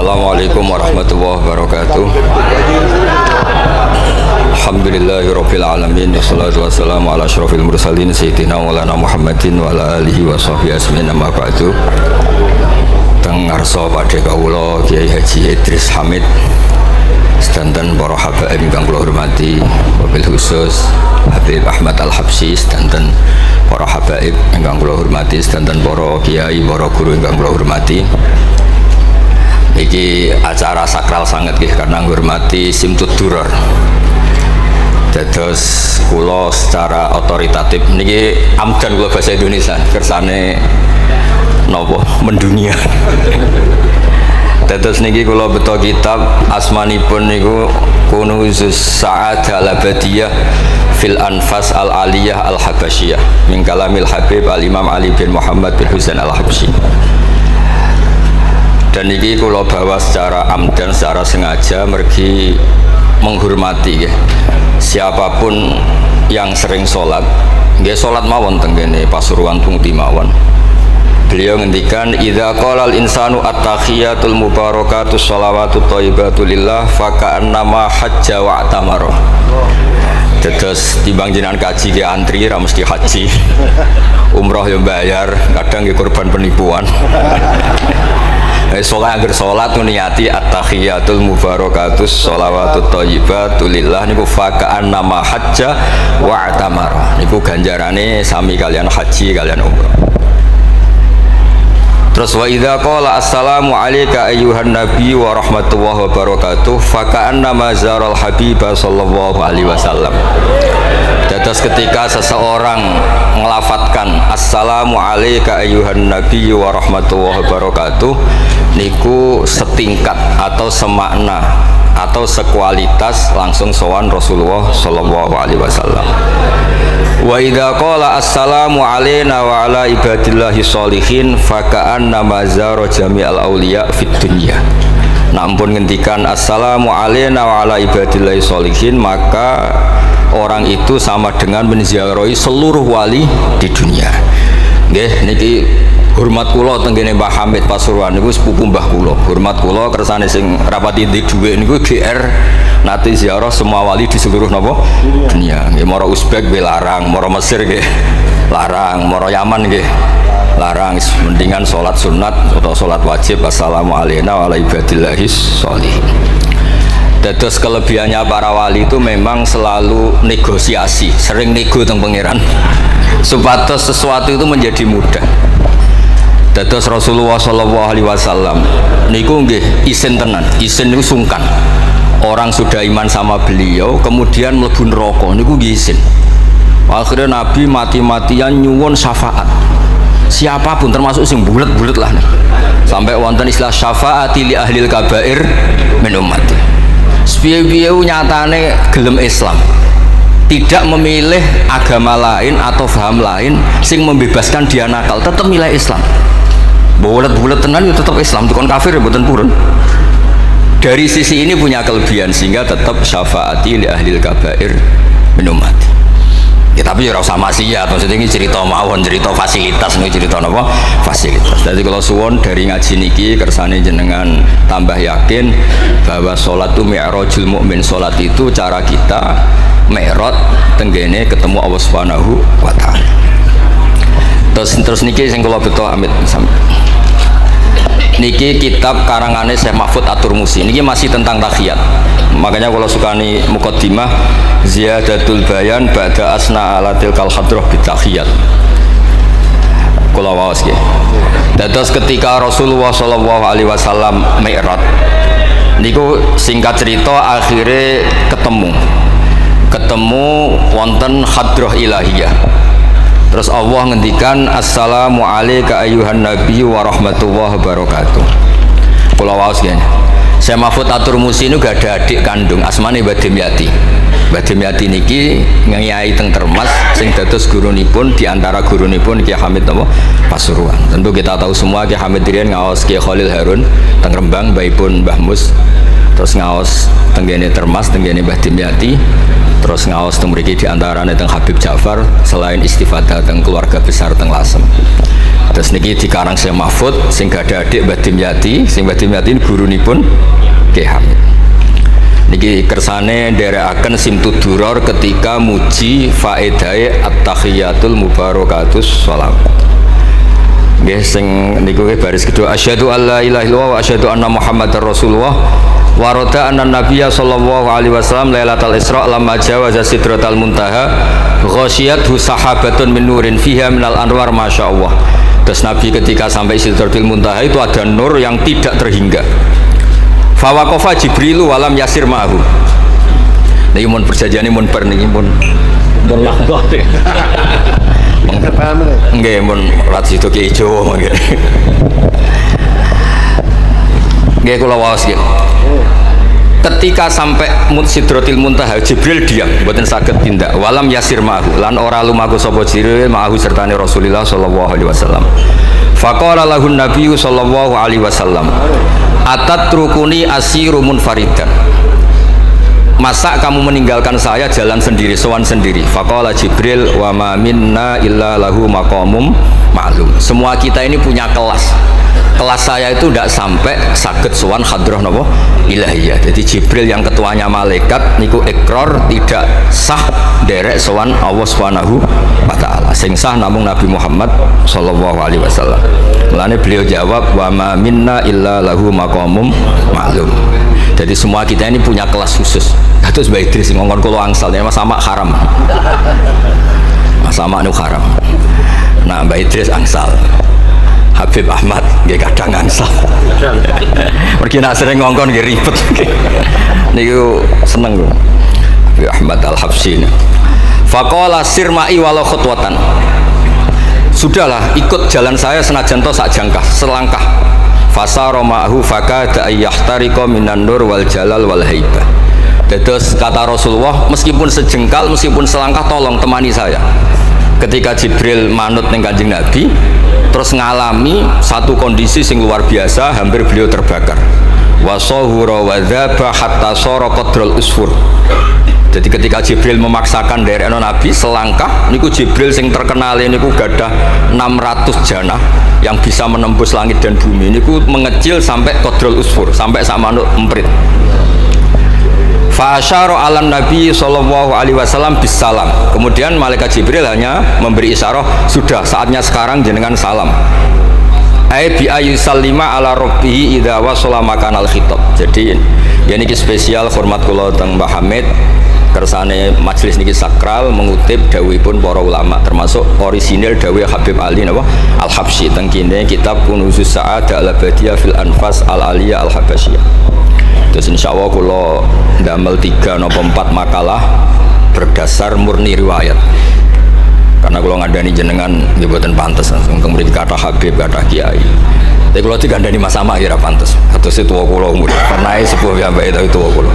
Assalamualaikum warahmatullahi wabarakatuh. Alhamdulillahirabbil alamin wassalatu wassalamu ala asyrofil mursalin sayyidina maulana Muhammadin wa ala alihi wa sahbihi asmin amma ba'du. Teng ngarsa padhe kawula Kiai Haji Idris Hamid sedanten para habaib ingkang kula hormati, wabil khusus Habib Ahmad Al-Habsyi sedanten para habaib ingkang kula hormati, sedanten para kiai, para guru ingkang kula hormati. Iki acara sakral sangat nggih karena ngurmati Simtud Duror. Dados kula secara otoritatif niki amdan kula bahasa Indonesia kersane napa mendunia. Dados niki kula beto kitab asmanipun niku Kunuzus Sa'adah Al-Abadiyah fil Anfas Al-Aliyah Al-Habasyiyah min kalamil Habib Al-Imam Ali bin Muhammad bin Husain Al-Habsyi. Dan ini kalau bawa secara amdan, secara sengaja mergi menghormati ya. Siapapun yang sering sholat, nggih sholat mawon tenggene Pasuruan Tungti mawon. Beliau ngendikan idza qala al insanu at-tahiyatul mubarakatus shalawatut thayyibatu lillah fa ka'annama hajja wa atamara. Terus timbang jenengan kaji ke antri ra mesti haji. Umroh yang bayar, kadang nggih korban penipuan. Soalnya agar sholat niati at-tahiyatul mubarakatus sholawatut thayyibatu lillah niku faka'an nama hajja wa atamara niku ganjarane sami kalian haji kalian umrah. Terus wa idza qala assalamu alayka ayyuhan nabi wa rahmatullahi wa barakatuh faka'an nama zaral habibah sallallahu alaihi wasallam. Dados ketika seseorang ngelafatkan assalamu alayka ayyuhan nabi wa rahmatullahi wa barakatuh niku setingkat atau semakna atau sekualitas langsung sowan Rasulullah sallallahu alaihi wasallam. Wa idza qala assalamu alayna wa ala ibadillahi sholihin faka'anna mazara jami'al auliya fid dunya. Nah ampun ngendikan assalamu alayna wa ala ibadillahi sholihin maka orang itu sama dengan menziarahi seluruh wali di dunia. Nggih niki hormat kula tenggene Mbah Hamid Pasuruan niku sepupu Mbah kula. Hormat kula kersane sing rapati ndek dhuwit niku GR nate ziarah semua wali di seluruh napa dunia. Nggih mara Uzbek nggih larang, mara Mesir nggih larang, mara Yaman nggih larang. Mendingan salat sunat atau salat wajib assalamu alayna wa ala ibadillahis sholihin. Dados kelebihannya para wali itu memang selalu negosiasi, sering nego teng pangeran supados sesuatu itu menjadi mudah. Dados Rasulullah sallallahu alaihi wasallam niku nggih isin tenan, isin niku sungkan. Orang sudah iman sama beliau kemudian mlebu neraka niku nggih isin. Akhirnya Nabi mati-matian nyuwun syafaat. Siapapun termasuk sing bulet-bulet lah. Sampai wonten istilah syafaati li ahlil kabair min ummati. Sepiye-piye nyatane gelem Islam. Tidak memilih agama lain atau paham lain sing membebaskan dia nakal, tetap milih Islam. Bulet-bulet tenan ya tetap Islam, tukon kafir ya mboten purun. Dari sisi ini punya kelebihan sehingga tetap syafaati li ahlil kabair min ummati. Ya tapi ya ora usah maksiat, maksudnya ini cerita mawon, cerita fasilitas nih, cerita apa? Fasilitas. Jadi kalau suwon dari ngaji niki kersane jenengan tambah yakin bahwa sholat itu mi'rajul mukmin, sholat itu cara kita mi'raj tenggene ketemu Allah Subhanahu wa taala. Terus niki sing kula beto amit niki kitab karangane Syekh Mahfud At-Turmusi niki masih tentang tahiyat. Makanya kalau sukani muqaddimah ziyadatul bayan ba'da asna ala tilkal hadrah bitahiyat. Kula waos nggih. Dados ketika Rasulullah sallallahu alaihi wasallam mi'raj niku singkat cerita akhirnya ketemu wonten hadrah ilahiyah. Terus Allah ngendikan assalamu alayka ayyuhan nabi wa rahmatullahi wabarakatuh. Kula waos nggih. Syekh Mahfud At-Turmusi ini gak ada adik kandung asmane Mbah Dimyati. Mbah Dimyati niki ngiyai teng Termas sing dados gurunipun diantara gurunipun Kiai Hamid napa Pasuruan. Tentu kita tahu semua Kiai Hamid riyen ngaos Kiai Khalil Harun teng Rembang, mbaipun Mbah Mus. Terus ngaos tenggene Termas tenggene Mbah Dimyati. Terus ngaos teng mriki diantarane teng Habib Ja'far selain istifadah teng keluarga besar teng Lasem. Terus niki dikarang Syekh Mahfud sing gada adik Mbah Dimyati, sing Mbah Dimyati gurunipun Ki Hamid. Niki kersane nderekaken Simtud Duror ketika muji faedahe at-tahiyatul mubarakatus sholawat. Nggih sing niku baris kedua asyhadu alla ilaha illallah wa asyhadu anna muhammadar rasulullah wa rada anna nabiyya sallallahu alaihi wasallam lailatul isra lamma jawaza sidratal muntaha ghasyiyathu sahabatun min nurin fiha minal anwar masyaallah. Terus Nabi ketika sampai sidratil muntaha itu ada nur yang tidak terhingga. Fawaqafa Jibrilu walam yasir ma'ahu. Niki mun perjanjiane mun bar niki mun lahkot. Nggih mun rat situ Ki Jawa mangke. Nggih kula waos nggih. Ketika sampai Sidratil Muntaha Jibril diam, mboten saged tindak. Walam yasir ma'ahu lan ora lumaku sapa Jibril ma'ahu sertane Rasulullah sallallahu alaihi wasallam. Faqala lahu Nabi sallallahu alaihi wasallam, "Atatrukuni asiru munfaridan." Masa kamu meninggalkan saya jalan sendiri, sowan sendiri? Faqala Jibril, "Wa ma minna illa lahu maqamum ma'lum." Semua kita ini punya kelas. Kelas saya itu tidak sampai saged sowan hadrah napa ilahiyah. Jadi Jibril yang ketuanya malaikat niku ikrar tidak sah derek sowan Allah Subhanahu wa taala. Sing sah namung Nabi Muhammad sallallahu alaihi wasallam. Mulane beliau jawab wa ma minna illa lahu maqamum ma'lum. Jadi semua kita ini punya kelas khusus. Terus Mbak Idris ngongkon kula angsal ya Mas Sama haram. Mas Sama nu haram. Nah Mbak Idris angsal. Habib Ahmad nggih kadang angsal. Mergi nak sering ngongkon nggih ribet. Niku seneng lho. Habib Ahmad Al-Habsyi. Faqala sirma'i walau khutwatan. Sudahlah ikut jalan saya senajan to sak jangkah, selangkah. Fasara ma'hu fakada ayyahtariqa minan nur wal jalal wal haibah. Terus kata Rasulullah, meskipun sejengkal, meskipun selangkah tolong temani saya. Ketika Jibril manut ning Kanjeng Nabi, terus ngalami satu kondisi sing luar biasa, hampir beliau terbakar. Wasahura wa dzaba hatta sara qadrul usfur. Jadi ketika Jibril memaksakan derekno Nabi selangkah, niku Jibril sing terkenal niku gadah 600 janah yang bisa menembus langit dan bumi. Niku mengecil sampai qadrul usfur, sampai sama emprit. Fa asyara 'alan Nabi sallallahu alaihi wasallam bisalam. Kemudian malaikat Jibril hanya memberi isyarat, sudah saatnya sekarang jenengan salam. Ai bi ayusallima ala rabbihi idza wasala makanal khitab. Jadi ya niki spesial hormat kula teng Mbah Hamid kersane majelis niki sakral mengutip dawuhipun para ulama termasuk orisinil dawuh Habib Ali napa Al-Habsyi teng kene kitab Kunuzus Sa'adah Al-Abadiyah fil Anfas Al-Aliyah Al-Habasyiyah. Terus insyaallah kula ndamel 3 napa 4 makalah berdasar murni riwayat. Karena kalau ngadani jenengan nggih mboten pantes langsung mriki kata Habib kata Kiai. Tapi kalau digandani Mas Sama kira pantes. Atose tuwa kula umur. Pernah sepuh ya mbak itu tuwa kula.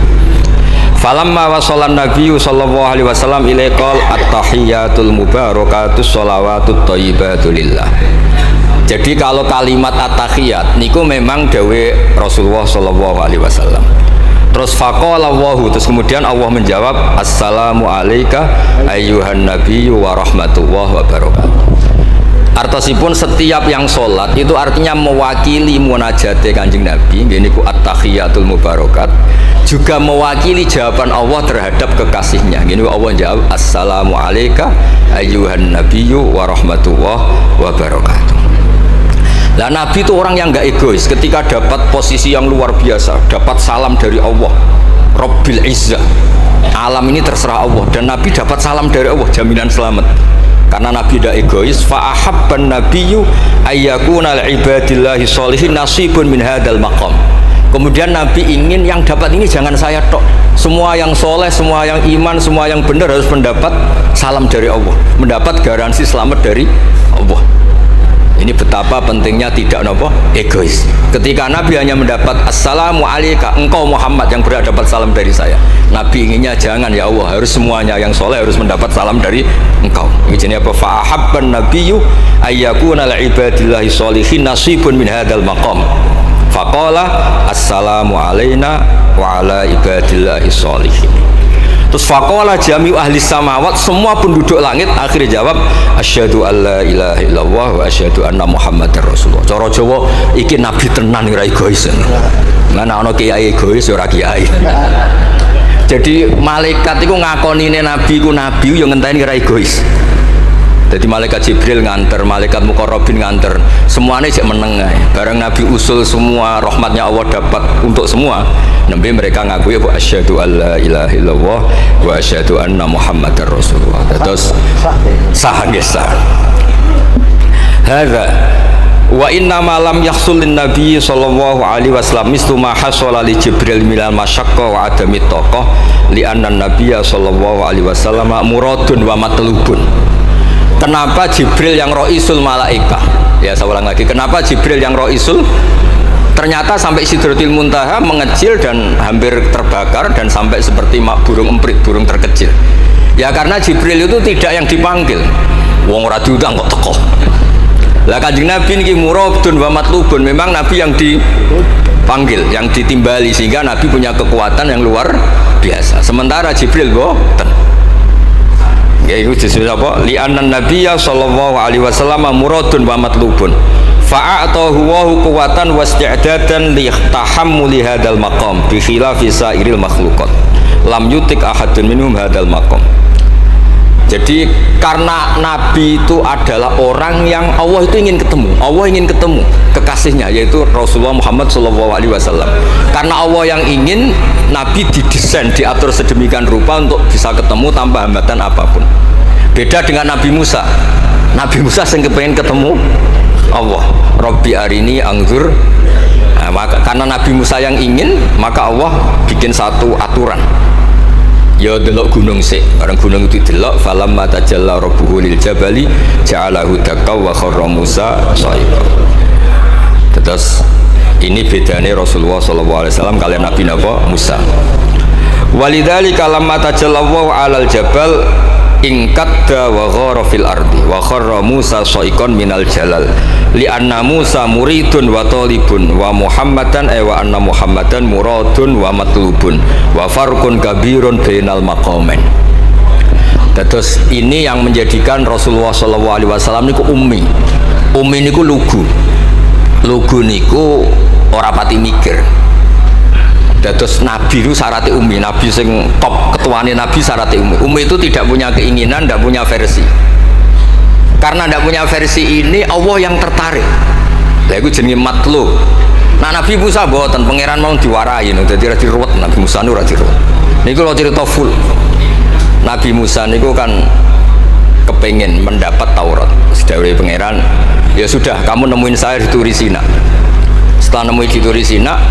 Falamma wasallan Nabi sallallahu alaihi wasallam ilaikal at-tahiyatul mubarakatus sholawatut thayyibatu lillah. Jadi kalau kalimat at-tahiyat niku memang dawe Rasulullah sallallahu alaihi wasallam. Terus faqala Allahu, terus kemudian Allah menjawab assalamu alayka ayyuhan nabiyyu wa rahmatullahi wa barakatuh. Artosipun setiap yang sholat itu artinya mewakili munajate Kanjeng Nabi, niku at-tahiyatul mubarakat, juga mewakili jawaban Allah terhadap kekasihnya. Gini Allah jawab assalamu alayka ayyuhan nabiyyu wa rahmatullahi wa barakatuh. Nah Nabi itu orang yang nggak egois. Ketika dapat posisi yang luar biasa, dapat salam dari Allah Rabbil Izzah, alam ini terserah Allah, dan Nabi dapat salam dari Allah, jaminan selamat. Karena Nabi tidak egois. Fa'ahabban nabiyyu ayyakuna al-ibadillahi sholihin nasibun min hadal maqam. Kemudian Nabi ingin yang dapat ini jangan saya tok, semua yang soleh, semua yang iman, semua yang benar harus mendapat salam dari Allah, mendapat garansi selamat dari Allah. Ini betapa pentingnya tidak nopo egois. Ketika Nabi hanya mendapat assalamu alayka, engkau Muhammad yang berhak dapat salam dari saya. Nabi inginnya jangan ya Allah, harus semuanya yang soleh harus mendapat salam dari engkau. Ini apa? Fa'ahabban nabiyyu ayyakuna al-ibadillahi sholihin nasibun min hadal maqam. Faqala assalamu alayna wa ala ibadillahi sholihin. Terus faqala jami'u ahli samawat, semua penduduk langit akhirnya jawab asyhadu alla ilaha illallah wa asyhadu anna muhammadar rasulullah. Cara Jawa iki nabi tenan ora egois. Mana ana kiai egois ora kiai. Jadi malaikat itu ngakonine nabi ku nabi yo ngenteni ora egois. Jadi malaikat Jibril nganter, malaikat Muqarrabin nganter, semuanya cek meneng ae. Bareng Nabi usul semua rahmatnya Allah dapat untuk semua. Nabi mereka ngakui bahwa asyhadu alla ilaha illallah wa asyhadu anna muhammadar rasulullah. Terus sah nggih sah. Hadza wa inna ma lam yahsul lin nabi sallallahu alaihi wasallam mislu ma hasala li Jibril minal masyaqqa wa adami taqah li anna nabiyya sallallahu alaihi wasallam muradun wa matlubun. Kenapa Jibril yang roisul malaika? Ya saya ulang lagi, kenapa Jibril yang roisul? Ternyata sampai Sidratil Muntaha mengecil dan hampir terbakar dan sampai seperti burung emprit, burung terkecil. Ya karena Jibril itu tidak yang dipanggil. Wong ora diundang kok teko. Lah Kanjeng Nabi niki muradun wa matlubun, memang Nabi yang dipanggil, yang ditimbali, sehingga Nabi punya kekuatan yang luar biasa. Sementara Jibril boten. Ya itu disebut apa? Li'annan nabiyya sallallahu alaihi wasallam muradun wa matlubun. Fa'atahu wa quwwatan wasti'dadan li tahammuli hadzal maqam bi khilafi sairil makhluqat. Lam yutik ahadun minhum hadzal maqam. Jadi karena Nabi itu adalah orang yang Allah itu ingin ketemu, Allah ingin ketemu kekasihnya yaitu Rasulullah Muhammad SAW. Karena Allah yang ingin, Nabi didesain, diatur sedemikian rupa untuk bisa ketemu tanpa hambatan apapun. Beda dengan Nabi Musa. Nabi Musa yang kepengen ketemu Allah. Rabbi arini angzur. Nah, karena Nabi Musa yang ingin, maka Allah bikin satu aturan. Ya delok gunung sik, bareng gunung itu delok falamma tajalla rabbuhu lil jabali ja'alahu dakka wa kharra Musa sha'iqa. Terus ini bedanya Rasulullah SAW kalian Nabi Musa. Walidzalika lamma tajallallahu 'alal jabal ingkadda wa ghara fil ardi wa kharra Musa sha'iqan minal jalal li anna Musa muridun wa talibun wa Muhammadan wa anna Muhammadan muradun wa matlubun wa farqun kabirun bainal maqamain. Terus ini yang menjadikan Rasulullah SAW niku ummi. Ummi niku lugu. Lugu niku ora pati mikir. Terus Nabi itu syaratnya ummi. Nabi sing top ketuane Nabi syaratnya ummi. Ummi itu tidak punya keinginan, tidak punya versi. Karena tidak punya versi ini, Allah yang tertarik. Lah iku jenenge matlub. Nah Nabi Musa boten pangeran mau diwarai, jadi ra diruwet. Nabi Musa nu ra diruwet. Niku lho cerita full. Nabi Musa niku kan kepengen mendapat Taurat. Sedawuhe pangeran, ya sudah kamu nemuin saya di Turi Sina. Setelah nemuin di Turi Sina,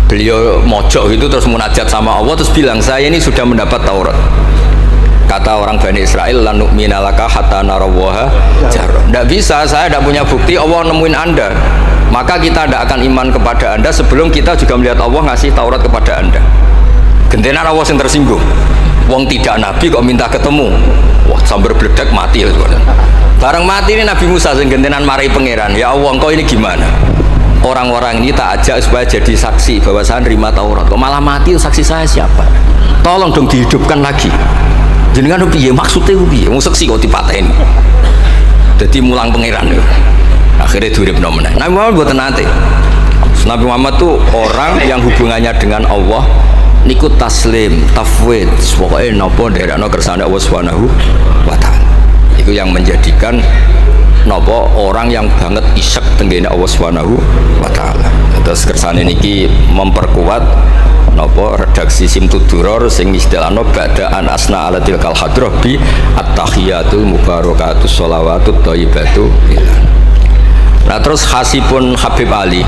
beliau mojok itu terus munajat sama Allah terus bilang saya ini sudah mendapat Taurat. Kata orang Bani Israel, lan nu'mina laka hatta narawaha jarra. Tidak bisa, saya tidak punya bukti Allah nemuin Anda. Maka kita tidak akan iman kepada Anda sebelum kita juga melihat Allah ngasih Taurat kepada Anda. Gentenan Allah yang tersinggung. Wong tidak Nabi kok minta ketemu. Wah, sambar bledek mati. Bareng mati ini Nabi Musa yang gentenan marahi pangeran. Ya Allah, engkau ini gimana? Orang-orang ini tak ajak supaya jadi saksi bahwa saya nerima Taurat. Kok malah mati, saksi saya siapa? Tolong dong dihidupkan lagi. Jenengan piye maksudnya piye? Wong seksi kok dipateni. Dadi mulang pangeran. Akhirnya duripno meneh. Nabi Muhammad mboten nate. Nabi Muhammad tuh orang yang hubungannya dengan Allah niku taslim, tafwid, pokoke napa nderekno kersane Allah Subhanahu wa taala. Itu yang menjadikan napa orang yang banget isek tenggene Allah Subhanahu wa taala. Terus kersane niki memperkuat napa redaksi Simtud Duror sing istilahno ba'da an asna ala tilkal hadrah bi at-tahiyatul mubarakatus sholawatut thayyibatu. Nah terus khasipun Habib Ali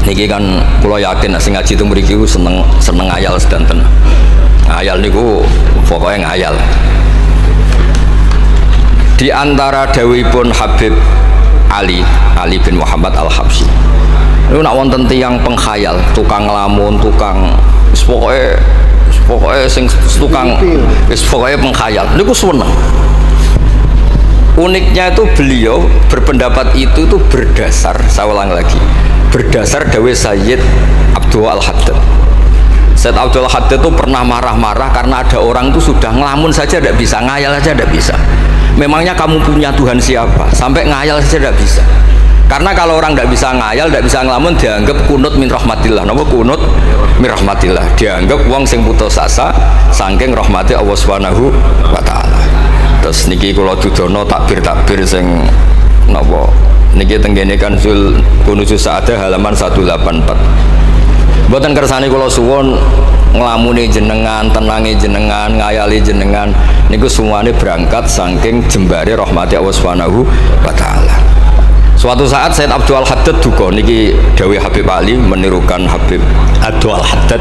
niki kan kula yakin sing ngaji teng mriki seneng ngayal sedanten. Ngayal niku pokoke ngayal. Di antara dawuhipun Habib Ali bin Muhammad Al-Habsyi itu nak wonten tiyang penghayal, tukang ngelamun, tukang pokoknya sing tukang pokoknya penghayal niku seneng. Uniknya itu beliau berpendapat itu berdasar, saya ulang lagi, berdasar dawuh Sayyid Abdul Al-Haddad. Said Abdul Haddad itu pernah marah-marah karena ada orang tuh sudah ngelamun saja tidak bisa, ngayal saja tidak bisa. Memangnya kamu punya Tuhan siapa? Sampai ngayal saja tidak bisa. Karena kalau orang tidak bisa ngayal, tidak bisa ngelamun, dianggap kunut min rahmatillah. Napa kunut min rahmatillah? Dianggap wong sing putus asa saking rahmati Allah Subhanahu wa taala. Terus niki kula dudono takbir-takbir sing napa niki tenggene Kanzul Kunuzul Sa'adah halaman 184. Mboten kersane kula suwun nglamune jenengan, tenange jenengan, ngayali jenengan niku semuanya berangkat saking jembare rahmati Allah Subhanahu wa taala. Suatu saat Said Abdul Haddad duka niki dawuh Habib Ali menirukan Habib Abdul Haddad.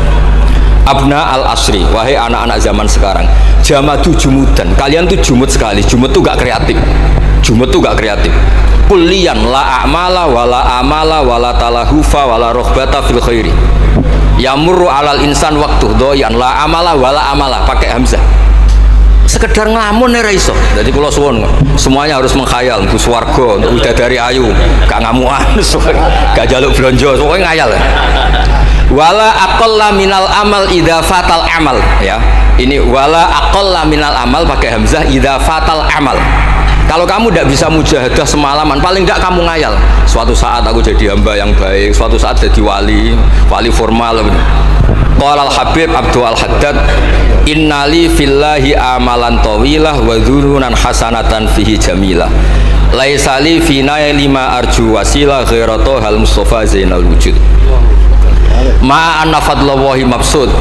Abna al-asri, wahai anak-anak zaman sekarang, jamadu jumudan, kalian tuh jumud sekali. Jumud tuh gak kreatif. Jumud tuh gak kreatif. Kullian la a'mala wala amala wala talahufa wala rohbata fil khairi. Yamurru alal insan waktu doyan la amala wala amala, pakai hamzah. Sekedar ngelamun ora iso. Jadi kula suwun semuanya harus mengkhayal untuk swarga, untuk bidadari ayu, gak ngamuan, gak jaluk blonjo, pokoknya ngayal. Wala aqalla minal amal idza fatal amal, ya. Ini wala aqalla minal amal pakai hamzah idza fatal amal. Kalau kamu tidak bisa mujahadah semalaman, paling tidak kamu ngayal. Suatu saat aku jadi hamba yang baik, suatu saat jadi wali formal. Qala al-Habib Abdul Haddad, innali fillahi amalan tawilah wa dhununan hasanatan fihi jamilah. Laisali fina lima arju wasilah ghairatu hal Mustafa Zainal Wujud. Ma anna fadlallahi mabsud.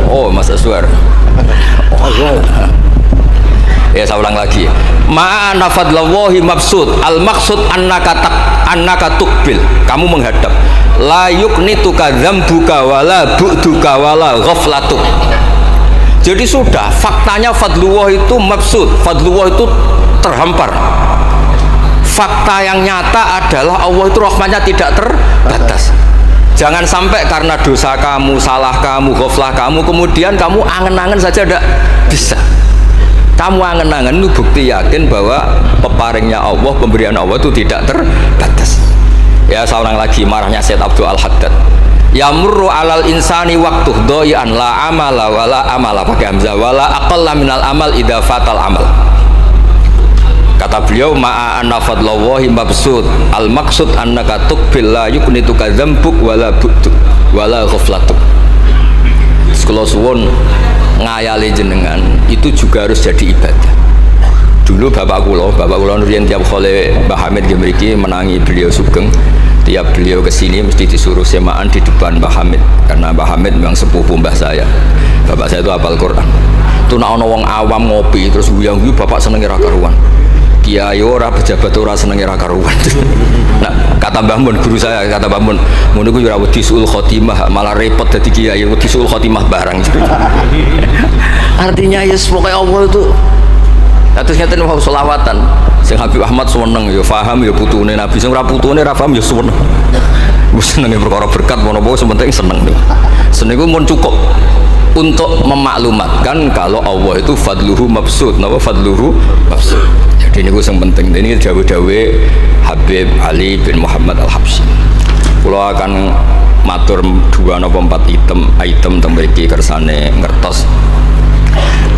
Oh, Mas Aswar. Ya, saya ulang lagi. Ma anna fadlallahi mabsud. Al maksud annaka tuqbil. Kamu menghadap. La yuknituka dzambuka wala bu'duka wala ghaflatuk. Jadi sudah faktanya fadlullah itu mabsud. Fadlullah itu terhampar. Fakta yang nyata adalah Allah itu rahmatnya tidak terbatas. Jangan sampai karena dosa kamu, salah kamu, ghaflah kamu, kemudian kamu angen-angen saja tidak bisa. Kamu angen-angen itu bukti yakin bahwa peparingnya Allah, pemberian Allah itu tidak terbatas. Ya, seorang lagi marahnya Said Abdul Haddad. Yamurru alal insani waktu doyan la amala wala amala pakai hamzah wala aqalla minal amal idza fatal amal. Kata beliau ma'a anna fadlallahi mabsud al maksud annaka tuqbil la yuknituka dzambuk wala bu'duk wala ghaflatuk. Sekolah suwun ngayali jenengan itu juga harus jadi ibadah. Dulu bapak kula riyen tiap kali Mbah Hamid nggih mriki menangi beliau sugeng, tiap beliau kesini mesti disuruh semaan di depan Mbah Hamid karena Mbah Hamid memang sepupu mbah saya. Bapak saya itu hafal Quran. Itu nek ana wong awam ngopi terus guyang-guyu bapak seneng ra karuan. Kiai ora pejabat ora senenge ra karuan. Nah, kata Mbah Mun guru saya, kata Mbah Mun, ngono ku ora wedi suul khotimah, malah repot dadi kiai wedi suul khotimah barang. Artinya ya pokoke Allah itu terus ngeten wau selawatan. Sing Habib Ahmad seneng ya paham ya putune Nabi, sing ora putune ra paham ya seneng. Wis senenge perkara berkat menapa sementing seneng. Seneng iku mun cukup untuk memaklumatkan kalau Allah itu fadluhu mabsud. Napa fadluhu mabsud? Jadi ini yang penting. Ini dawe-dawe Habib Ali bin Muhammad Al-Habsyi. Kalau akan matur 2 atau 4 item tembriki kersane ngertos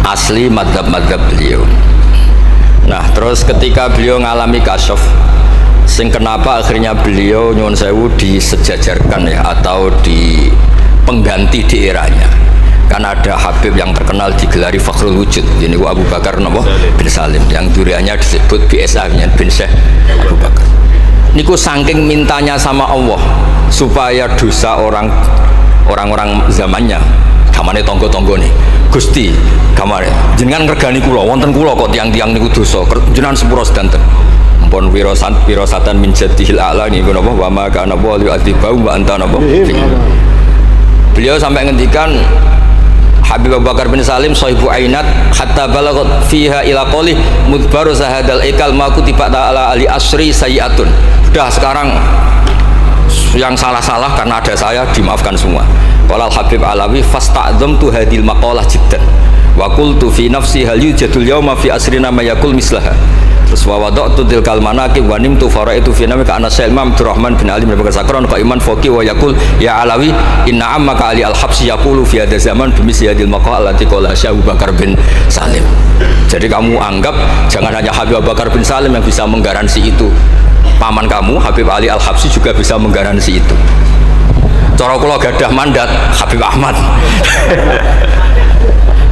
asli madhab-madhab beliau. Nah, terus ketika beliau ngalami kasyaf, sing kenapa akhirnya beliau nyuwun sewu disejajarkan ya atau di pengganti di eranya. Kan ada Habib yang terkenal digelari Fakhrul Wujud, ini Abu Bakar bin Salim, yang duriannya disebut BSA bin Syekh Abu Bakar. Niku saking mintanya sama Allah supaya dosa orang-orang zamannya, kamane tonggo-tonggo nih, Gusti, kamane jenengan ngregani kula, wonten kula kok tiang-tiang niku dosa, jenengan sepuro sedanten. Ampun wirosatan min jadihil a'la niku napa wa ma kana wa yu'adzibau wa anta napa. Beliau sampai ngendikan Habib Abu Bakar bin Salim sahibu ainat hatta balagot fiha ila qoli mudbaru sahadal ikal ma kutiba ta'ala ali asri sayiatun. Sudah sekarang yang salah-salah karena ada saya dimaafkan semua. Qala Habib Alawi fasta'dzamtu hadil maqalah jiddan wa qultu fi nafsi hal yujadul yauma fi asrina ma yaqul mislaha. Terus wa wada'tu tilkal manaqib wa nimtu faraitu fi namika ana Syekh Imam Abdurrahman bin Ali bin Sakron qaiman faqih wa yaqul ya alawi inna ammaka ali al-habsi yaqulu fi hadha zaman bimisli hadil maqal allati qala Syekh Abu Bakar bin Salim. Jadi kamu anggap jangan hanya Habib Abu Bakar bin Salim yang bisa menggaransi itu, paman kamu Habib Ali Al-Habsi juga bisa menggaransi itu. Cara kula gadah mandat Habib Ahmad.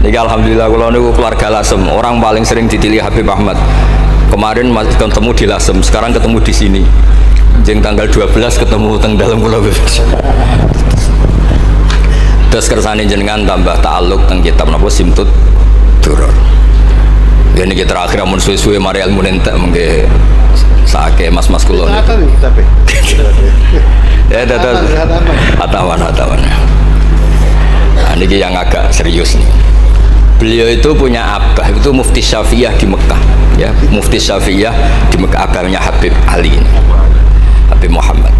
Niki alhamdulillah kula niku keluarga Lasem, orang paling sering ditilih Habib Ahmad. Kemarin masih ketemu di Lasem, sekarang ketemu di sini. Jeng tanggal 12 ketemu teng dalam kula. Terus kersane jenengan tambah ta'alluq teng kitab napa Simtud Duror. Ya niki terakhir amun suwe-suwe mari ilmu entek mengke sake mas-mas kula. Ya dados hatawan. Nah, niki yang agak serius nih. Beliau itu punya abah itu Mufti Syafi'iyah di Mekah, ya Mufti Syafi'iyah di Mekah, abahnya Habib Ali ini, Habib Muhammad.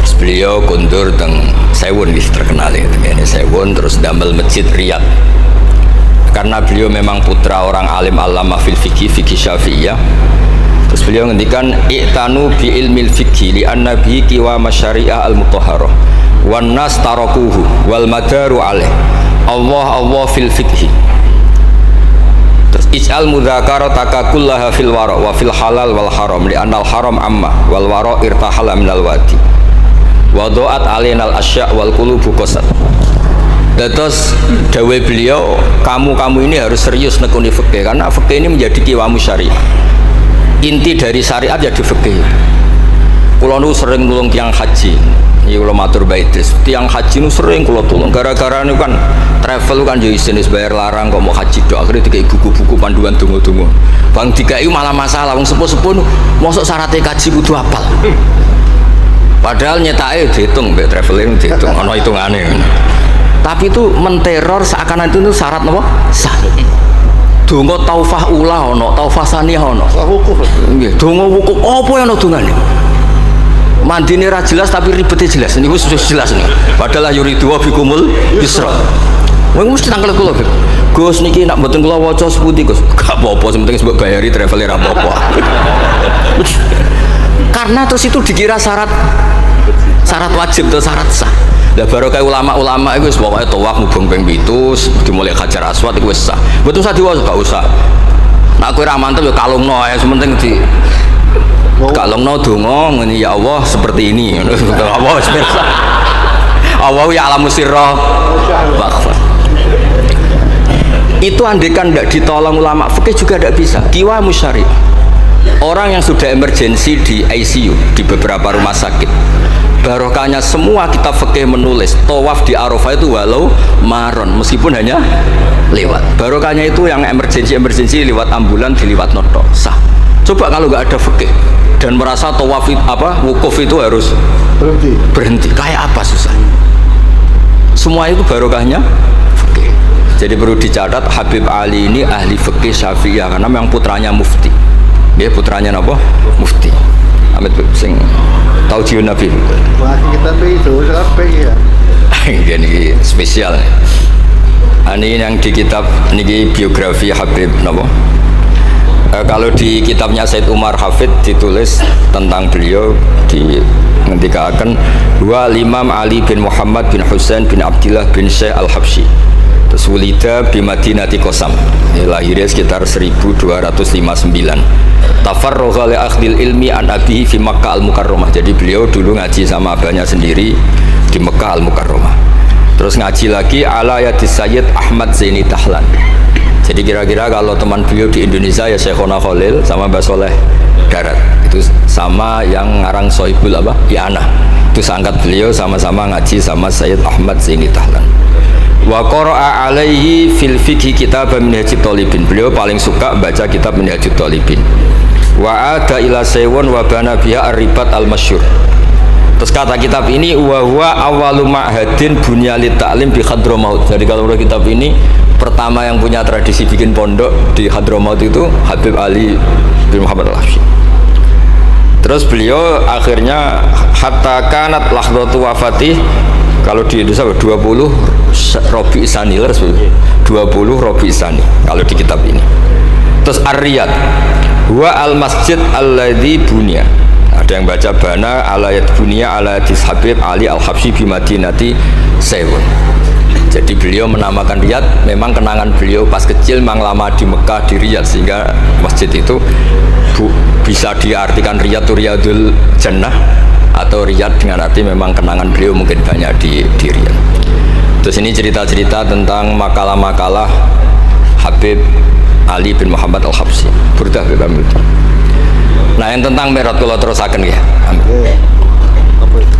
Terus beliau kundur teng Sewun wis terkenal ya, ini Sewun, terus damel masjid Riyadh. Karena beliau memang putra orang alim alama fil fikih Syafi'iyah. Terus beliau ngendikan i'tanu bi ilmil fikhi li anna bihi qiwa masyari'ah al mutahharah wan nas tarakuhu wal madaru alaih Allah fil fikhi. Terus ij'al mudzakarata kullaha fil wara wa fil halal wal haram li anal haram amma wal wara irtahala minal wadi wa do'at alainal asya' wal qulubu qasad. Terus dawai beliau, kamu ini harus serius nekuni fikih karena fikih ini menjadi kiwamu syariah. Inti dari syariat ya di fikih. Kula nu sering nulung tiang haji. Iki kula matur baitis. Tiang haji nu sering kula tulung gara-gara niku kan travel kan yo isin wis bayar larang kok mau haji tok. Akhire dikai buku-buku panduan donga-donga. Bang dikai malah masalah wong sepuh-sepuh mosok syaratnya kaji kudu apal. Padahal nyetake diitung mbek traveling diitung ana hitungane. Tapi itu menteror seakan itu syarat napa? Sah. Donga taufah ula ana, taufah saniyah ana. Wukuf. Nggih, donga wukuf apa yang ana dongane? Mandine ra jelas tapi ribete jelas. Niku wis jelas nih. Padahal yuridu bikumul yusra. Wong mesti tangkel kula, Gus niki nak mboten kula waca sepundi, Gus. Gak apa-apa, penting sebab bayari travel ra apa-apa. Karena terus itu dikira syarat wajib atau syarat sah. Lah baru kayak ulama-ulama itu pokoknya tawaf mubeng ping 7 dimulai Hajar Aswad itu wis sah. Mboten usah diwaca, gak usah. Nek kowe ra mantep ya kalungno ae, sementing di kalungno donga ngene ya Allah seperti ini. Allah wis pirsa. Allah ya alamu sirra wa akhfa. Itu andekan tidak ditolong ulama fikih juga tidak bisa. Kiwa musyari. Orang yang sudah emergensi di ICU di beberapa rumah sakit, barokahnya semua kitab fikih menulis tawaf di Arafah itu walau maron meskipun hanya lewat. Barokahnya itu yang emergensi lewat ambulan diliwat noto sah. Coba kalau nggak ada fikih dan merasa tawaf wukuf itu harus berhenti kayak apa susahnya. Semua itu barokahnya fikih. Jadi perlu dicatat Habib Ali ini ahli fikih Syafi'iyah karena memang putranya mufti. Dia putranya apa? Mufti. Amit sing tahu jiun Nabi. Wah, kita itu ya. Ini spesial. Ini yang di kitab ini biografi Habib napa? Kalau di kitabnya Said Umar Hafid ditulis tentang beliau di ngendikaken wa Imam Ali bin Muhammad bin Husain bin Abdillah bin Syekh Al-Habsyi. Terus wulida bi Madinati Qasam. Lahirnya sekitar 1259. Tafarragha li akhdil ilmi an abihi fi Makkah Al-Mukarramah. Jadi beliau dulu ngaji sama abahnya sendiri di Mekah Al-Mukarramah. Terus ngaji lagi ala yadis Sayyid Ahmad Zaini Dahlan. Jadi kira-kira kalau teman beliau di Indonesia ya Syekhona Khalil sama Mbah Soleh Darat. Itu sama yang ngarang Sohibul I'anah. Itu seangkat beliau sama-sama ngaji sama Sayyid Ahmad Zaini Dahlan. Wa qara'a alaihi fil fiqhi kitab Minhajut Thalibin. Beliau paling suka baca kitab Minhajut Thalibin. Wa ada ila Sewon wa bana biha ar-ribat al-masyhur. Terus kata kitab ini wa huwa awwalu ma'hadin bunyalit ta'lim bi Hadramaut. Jadi kalau kitab ini pertama yang punya tradisi bikin pondok di Hadramaut itu Habib Ali bin Muhammad Al-Habsyi. Terus beliau akhirnya hatta kanat lahdatu wafatih kalau di Indonesia 20 Robi Isani 20 Robi Isani kalau di kitab ini. Terus Ar-Riyad wa al-masjid alladzi bunya, ada yang baca bana alayat bunya alayat Habib Ali al-Habsyi bi Madinati Sewun. Jadi beliau menamakan Riyadh memang kenangan beliau pas kecil memang lama di Mekah di Riyadh, sehingga masjid itu bisa diartikan Riyadh itu Riyadul Jannah atau Riyadh dengan arti memang kenangan beliau mungkin banyak di Riyadh. Terus ini cerita-cerita tentang makalah-makalah Habib Ali bin Muhammad al-Habsyi. Burdah kami. Nah yang tentang Mi'raj kalau terusaken ya. Apa itu?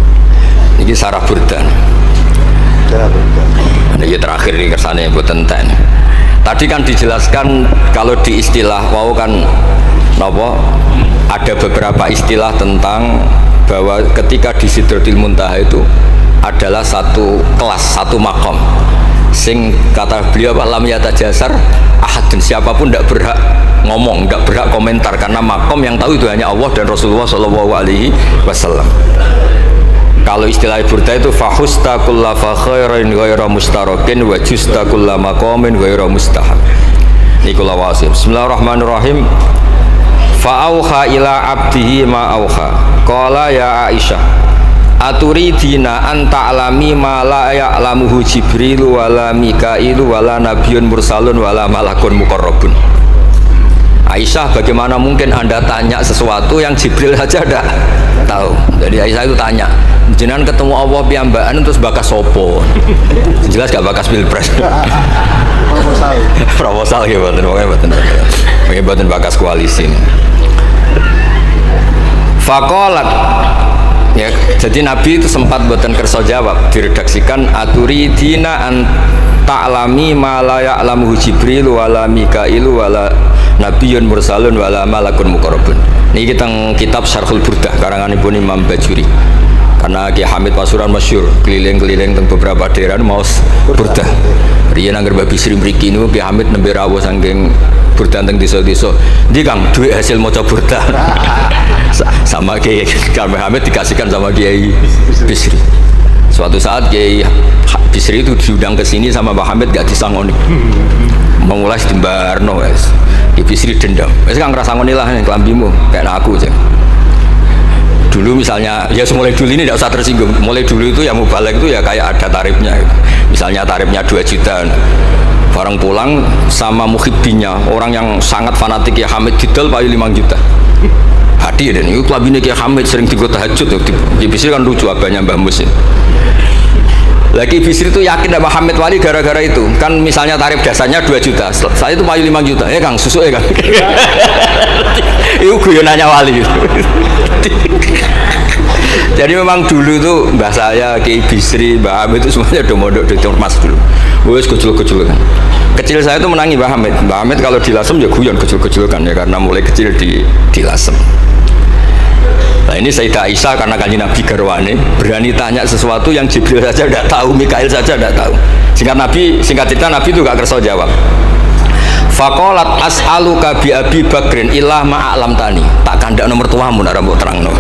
Ini sarah burdah. Ini terakhir ini kesannya buat tenten. Tadi kan dijelaskan kalau di istilah wow kan nopo ada beberapa istilah tentang bahwa ketika di Sidratil Muntaha itu adalah satu kelas, satu makom. Sing kata beliau lam yatajasar ahadun, siapapun tidak berhak ngomong, tidak berhak komentar karena makom yang tahu itu hanya Allah dan Rasulullah Shallallahu Alaihi Wasallam. Kalau istilah burda itu fahusta kulla fakhairin ghaira mustarakin wa justa kulla maqamin ghaira mustahab. Nikulah wasim. Bismillahirrahmanirrahim. Fa'auha ila abdihi ma auha. Qala ya Aisyah, aturidina an ta'lami ma la ya'lamuhu Jibril wala Mikailu wala nabiyyun mursalun wala malakun muqarrabun. Aisyah, bagaimana mungkin Anda tanya sesuatu yang Jibril saja tidak tahu? Jadi Aisyah itu tanya, jenengan ketemu Allah piyambakan terus bakas sopo? Jelas gak bakas pilpres. Proposal ya mboten bakas koalisi. Faqalat, ya, jadi Nabi itu sempat mboten kersa jawab, diredaksikan aturidina an ta'lami ma la ya'lamuhu Jibril wala Mikailu wala nabiyyun mursalun wala malakun muqarrabun. Niki teng kitab Syarhul Burdah karanganipun Imam Bajuri. Karena Ki Hamid Pasuruan masyhur keliling-keliling teng beberapa daerah maos burdah. Riyen angger Mbah Bisri mriki niku Ki Hamid nembe rawuh saking burdah teng desa-desa. Ndi Kang duit hasil maca burdah. Sama Ki Mbah Hamid dikasihkan sama Kiai Bisri. Suatu saat Kiai Bisri itu diundang ke sini sama Mbah Hamid gak disangoni. Mengulas di Barno wes. Ki Bisri dendam. Wes Kang ngrasangoni lah kelambimu kayak aku aja. Dulu misalnya ya mulai dulu ini tidak usah tersinggung, mulai dulu itu ya mubalek itu ya kayak ada tarifnya gitu. Misalnya tarifnya 2 juta barang pulang sama muhibbinya orang yang sangat fanatik ya Hamid didol payu 5 juta hadiah. Dan itu kelabine Ki Hamid sering digo tahajud ya Bisri kan lucu abahnya Mbah Musin. Lagi Bisri itu yakin sama Hamid Wali gara-gara itu kan misalnya tarif dasarnya 2 juta saya itu payu 5 juta ya Kang susu ya Kang. Itu guyonannya Wali. Jadi memang dulu itu mbah saya, Kiai Bisri, Mbah Hamid itu semuanya udah mondok di Ormas dulu. Wes kecil-kecil kan. Kecil saya itu menangi Mbah Hamid. Mbah Hamid kalau di Lasem ya guyon kecil-kecil kan ya karena mulai kecil di Lasem. Nah ini Sayyidah Aisyah karena kanjeng Nabi garwane berani tanya sesuatu yang Jibril saja tidak tahu, Mikail saja tidak tahu. Singkat cerita Nabi itu gak kersa jawab. Faqalat as'aluka bi Abi Bakrin illah ma'alam tani. Tak kandak nomor tuamu nak rambut terangno.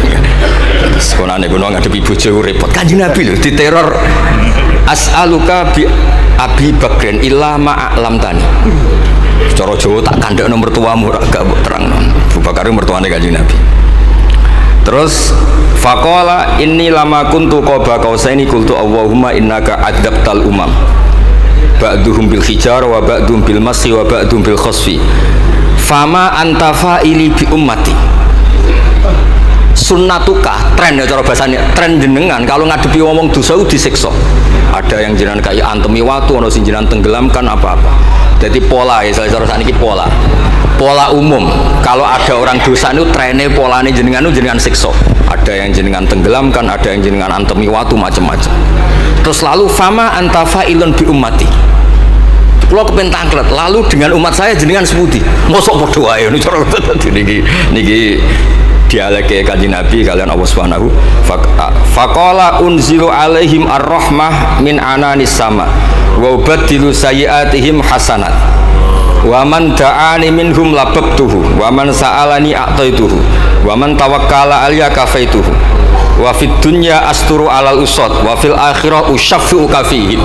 Sekonane kuno ngadepi bojo repot. Kanjeng Nabi lho diteror. As'aluka bi Abi Bakrin illah ma'alam tani. Cara Jawa tak kandak nomor tuamu gak mbok terangno. Abu Bakar mertuane Kanjeng Nabi. Terus faqala inni lama kuntu qaba qausaini qultu Allahumma innaka adzabtal umam ba'duhum bil hijar wa ba'duhum bil masyi wa ba'duhum bil khasfi fama anta fa'ili bi ummati. Sunnatuka tren ya cara bahasanya tren jenengan kalau ngadepi ngomong dosa disiksa. Ada yang jenengan kayak antemi watu ana sing jenengan tenggelamkan apa-apa. Jadi pola ya cara saniki pola umum kalau ada orang dosa itu trennya polanya jenengan itu jenengan siksa. Ada yang jenengan tenggelamkan, ada yang jenengan antemi watu macam-macam. Terus lalu fama anta fa'ilun bi ummati. Kalau kepen tangklet, lalu dengan umat saya jenengan sebuti. Mosok padha wae ini cara niki dialeke Kanjeng Nabi kalian Allah Subhanahu faqala unzilu alaihim ar-rahmah min ananis sama wa ubaddilu sayyiatihim hasanat wa man da'ani minhum lababtuhu wa man sa'alani a'taituhu wa man tawakkala alayya kafaituhu wa fid dunya asturu alal usad wa fil akhirah usyaffi'u kafihim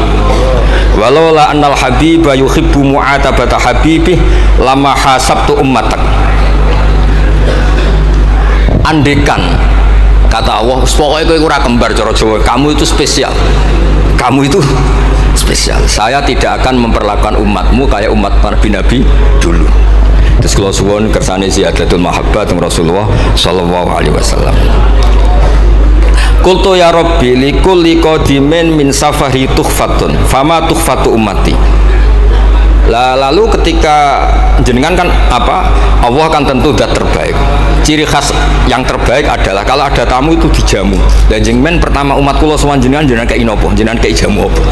walaula annal habiba yuhibbu mu'atabata habibih lama hasabtu ummatak. Andekan kata Allah pokoknya kowe ora kembar cara Jawa, kamu itu spesial, kamu itu spesial, saya tidak akan memperlakukan umatmu kayak umat nabi-nabi dulu. Terus kalau suwun kersane ziyadatul mahabbah Rasulullah sallallahu alaihi wasallam. Qultu ya Rabbi likulli qadimin min safari tukhfatun fama tukhfatu ummati. Lalu ketika jenengan kan apa, Allah kan tentu zat terbaik. Ciri khas yang terbaik adalah kalau ada tamu itu dijamu. Dan jenengan pertama umat kula sowan jenengan kayak inopo, jenengan kayak jamu apa?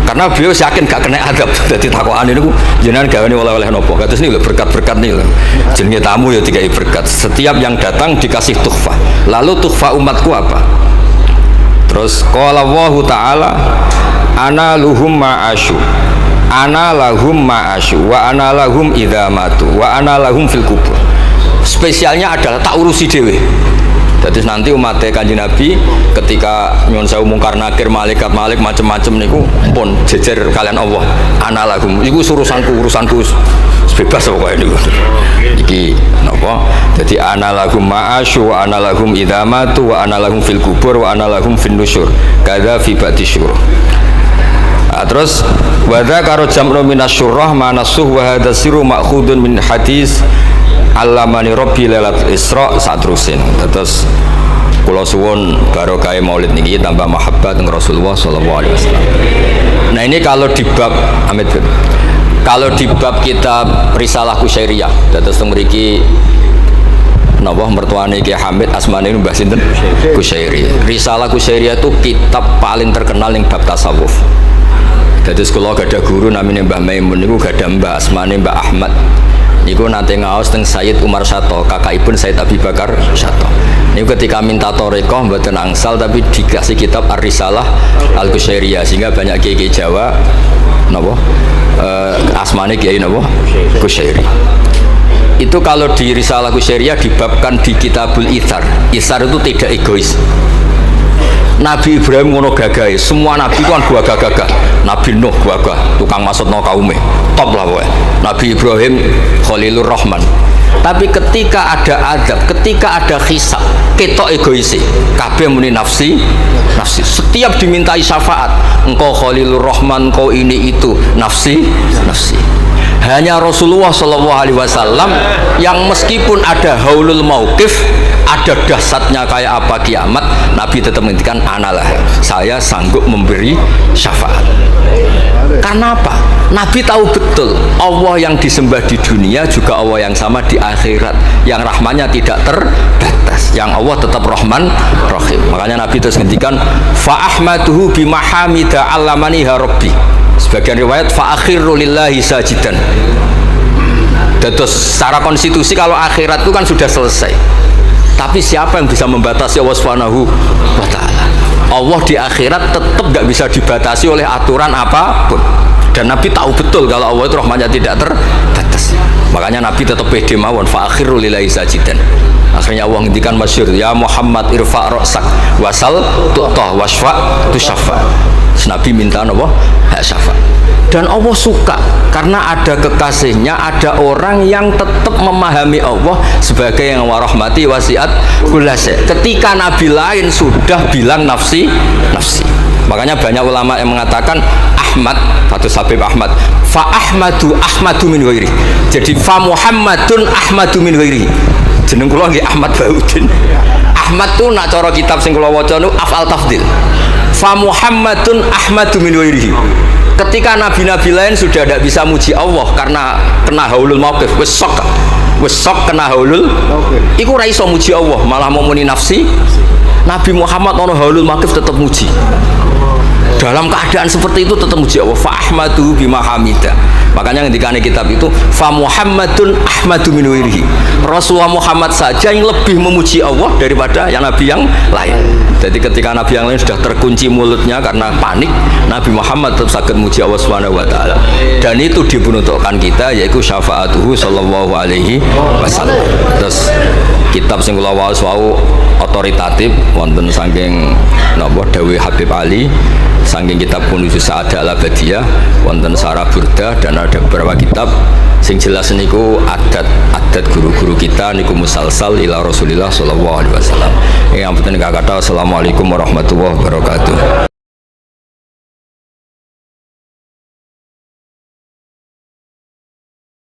Karena beliau yakin gak kena adab. Dadi takokan niku jenengan gawe oleh-oleh nopo. Kados niku berkat-berkat niku. Jenenge tamu ya dikai berkat. Setiap yang datang dikasih tuhfah. Lalu tuhfah umatku apa? Terus qala Allahu ta'ala ana luhum ma'asyu ana lahum ma'asyu wa ana lahum idza matu wa ana lahum fil kubur. Spesialnya adalah tak urusi dewe. Jadi nanti umat Kanjeng Nabi ketika nyuwun sewu mungkar nakir malaikat macam-macam niku pun jejer kalian Allah ana lahum iku urusanku bebas pokoknya niku. Iki napa? Jadi ana lahum ma'asyu wa ana lahum idza matu wa ana lahum fil kubur wa ana lahum fin nusyur. Kadza fi ba'disyur. Terus wadza karo jam'u minasyurrah manasuh wa hadza sirru ma'khudun min hadis Allamani Rabbi lailatul Isra satrusin. Terus kula suwun barokah Maulid niki tambah mahabbah dengan Rasulullah sallallahu alaihi wasallam. Nah ini kalau di bab Amit kalau di bab kitab Risalah Kusyairiyah terus mriki napa mertuane Ki Hamid asmane Mbah sinten Kusyairi. Risalah Kusyairiyah itu kitab paling terkenal ning bab tasawuf. Dadi kula gadah guru namine Mbah Maimun niku gadah Mbah asmane Mbah Ahmad. Niku nate ngaos teng Sayyid Umar Sato, kakakipun Sayyid Abi Bakar Sato. Niku ketika minta thariqah mboten angsal tapi dikasih kitab Ar-Risalah Al-Kusyairiyah sehingga banyak kiai Jawa napa asmane kiai napa Kusyairi. Itu kalau di Risalah Kusyairiyah dibabkan di Kitabul Itsar. Itsar itu tidak egois. Nabi Ibrahim ngono gagahe, semua nabi kan gua gagah. Nabi Nuh gagah, tukang maksudno kaume. Top lah kowe. Nabi Ibrahim Khalilur Rahman. Tapi ketika ada adab, ketika ada hisab, ketok egoisi. Kabeh muni nafsi. Setiap dimintai syafaat, engkau Khalilur Rahman, engkau ini itu, nafsi. Hanya Rasulullah SAW yang meskipun ada haulul mauqif, ada dahsyatnya kayak apa kiamat, Nabi tetap menghentikan analah, saya sanggup memberi syafaat. Karena apa? Nabi tahu betul Allah yang disembah di dunia juga Allah yang sama di akhirat, yang rahmannya tidak terbatas, yang Allah tetap Rahman Rahim. Makanya Nabi terus menghentikan fa ahmaduhu bimahamida allamani rabbi. Sebagian riwayat fa akhiru lillahi sajidan. Terus secara konstitusi kalau akhirat itu kan sudah selesai. Tapi siapa yang bisa membatasi Allah Subhanahu wa ta'ala? Allah di akhirat tetap gak bisa dibatasi oleh aturan apapun. Dan Nabi tahu betul kalau Allah itu rahmatnya tidak terbatas. Makanya Nabi tetap pede mawon fa akhiru lillahi sajidan. Akhirnya Allah ngendikan masyhur ya Muhammad irfa' ra'sak wasal tu'tah wasfa' tusaffa. Nabi minta apa? Hak syafaat. Dan Allah suka karena ada kekasihnya, ada orang yang tetap memahami Allah sebagai yang warahmati wasiat kullase. Ketika Nabi lain sudah bilang nafsi. Makanya banyak ulama yang mengatakan Ahmad, Fathul Habib Ahmad, fa Ahmadu min ghairi. Jadi fa Muhammadun Ahmadu min ghairi. Jeneng kula nggih Ahmad Baudin. Ahmad tuh nak cara kitab sing kula waca niku afal tafdil. Fa Muhammadun Ahmadu min ghairihi. Ketika nabi-nabi lain sudah tidak bisa muji Allah karena kena haulul mauqif, wis sok kena haulul iku ora iso muji Allah, malah mau muni nafsi. Nabi Muhammad ono haulul mauqif tetap muji. Dalam keadaan seperti itu tetap muji Allah. Fa ahmadu bima hamida. Makanya ketika kitab itu fa Muhammadun Ahmadu min ghairihi. Rasulullah Muhammad saja yang lebih memuji Allah daripada yang nabi yang lain. Jadi ketika nabi yang lain sudah terkunci mulutnya karena panik, Nabi Muhammad tetap saged muji Allah Subhanahu wa taala. Dan itu dibentukkan kita yaitu syafaatuhu sallallahu alaihi wasallam. Terus kitab sing kula waos wau otoritatif wonten saking napa dawuh Habib Ali, saking kitab Kunuzus Sa'adah Al-Abadiyah wonten Sarah Burdah, dan ada beberapa kitab sing jelas niku adat guru-guru kita niku musalsal ila Rasulillah sallallahu alaihi wasallam. Yang penting kata assalamualaikum warahmatullahi wabarakatuh.